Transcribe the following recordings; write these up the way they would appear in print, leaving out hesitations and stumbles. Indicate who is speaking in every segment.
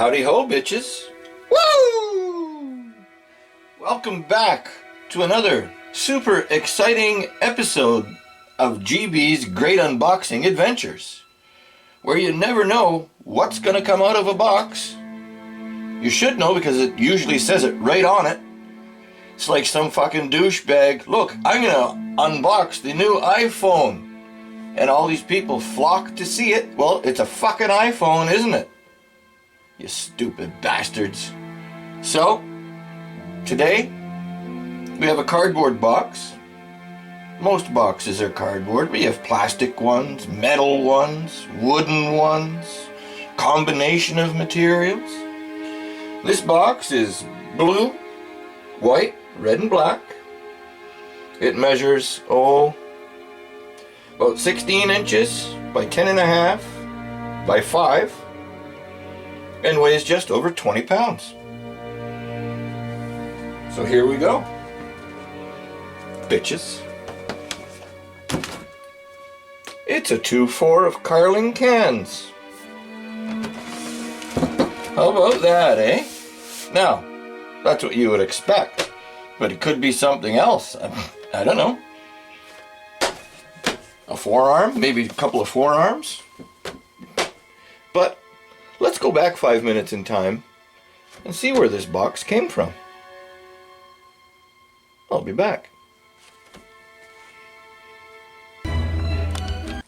Speaker 1: Howdy ho, bitches. Woo! Welcome back to another super exciting episode of GB's Great Unboxing Adventures, where you never know what's gonna come out of a box. You should know because it usually says it right on it. It's like some fucking douchebag. Look, I'm gonna unbox the new iPhone. And all these people flock to see it. Well, it's a fucking iPhone, isn't it? You stupid bastards. So, today, we have a cardboard box. Most boxes are cardboard. We have plastic ones, metal ones, wooden ones, combination of materials. This box is blue, white, red and black. It measures, about 16 inches by 10.5 by 5 and weighs just over 20 pounds. So here we go, bitches. It's a 2-4 of Carling cans. How about that, eh? Now, that's what you would expect, but it could be something else. I don't know. A forearm, maybe a couple of forearms. But let's go back 5 minutes in time and see where this box came from. I'll be back.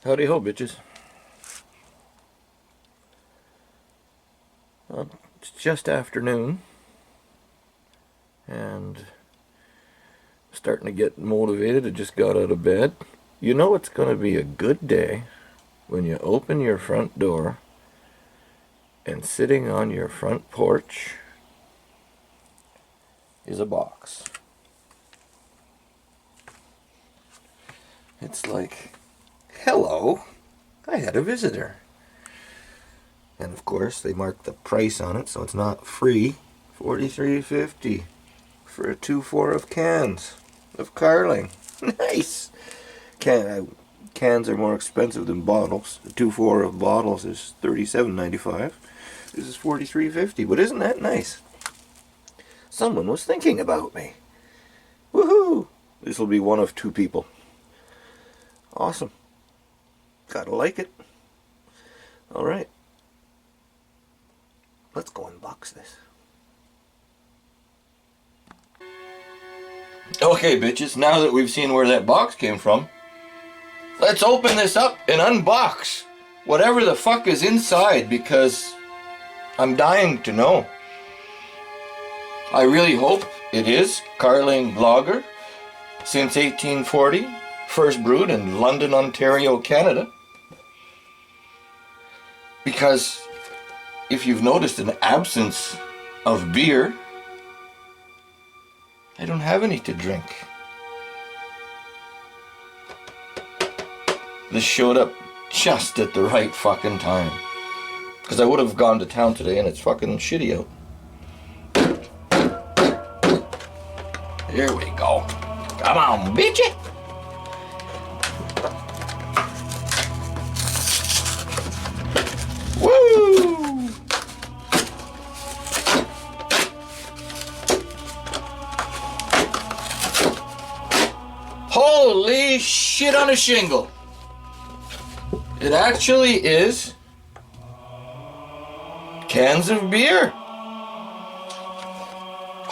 Speaker 1: Howdy ho, bitches. Well, it's just afternoon and starting to get motivated. I just got out of bed. You know it's going to be a good day when you open your front door and sitting on your front porch is a box. It's like, hello, I had a visitor. And of course they marked the price on it, so it's not free. $43.50 for a 2-4 of cans of Carling. Nice! Cans are more expensive than bottles. The 2-4 of bottles is $37.95. This is $43.50, but isn't that nice? Someone was thinking about me. Woohoo! This will be one of 2 people. Awesome. Gotta like it. Alright. Let's go unbox this. Okay, bitches, now that we've seen where that box came from, let's open this up and unbox whatever the fuck is inside, because I'm dying to know. I really hope it is Carling Lager, since 1840, first brewed in London, Ontario, Canada. Because if you've noticed an absence of beer, I don't have any to drink. This showed up just at the right fucking time. Because I would have gone to town today and it's fucking shitty out. Here we go. Come on, bitchy! Woo! Holy shit on a shingle! It actually is cans of beer.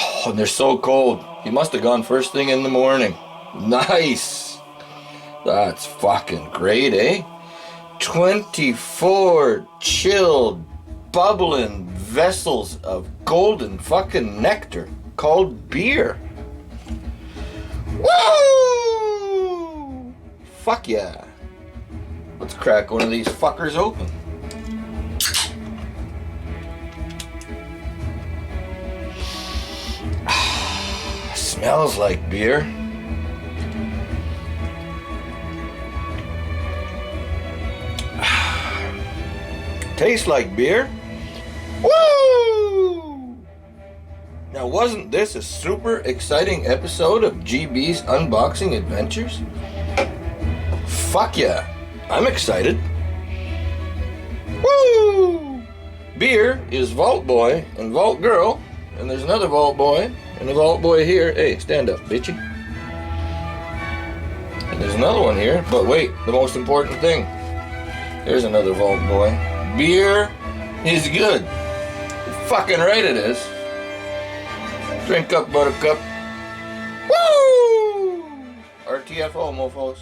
Speaker 1: Oh, and they're so cold. He must have gone first thing in the morning. Nice. That's fucking great, eh? 24 chilled, bubbling vessels of golden fucking nectar called beer. Woo! Fuck yeah. Let's crack one of these fuckers open. Smells like beer. Tastes like beer. Woo! Now, wasn't this a super exciting episode of GB's Unboxing Adventures? Fuck yeah. I'm excited. Woo! Beer is Vault Boy and Vault Girl, and there's another Vault Boy and a Vault Boy here. Hey, stand up, bitchy. And there's another one here, but wait, the most important thing. There's another Vault Boy. Beer is good. You're fucking right it is. Drink up, buttercup. Woo! RTFO, mofos.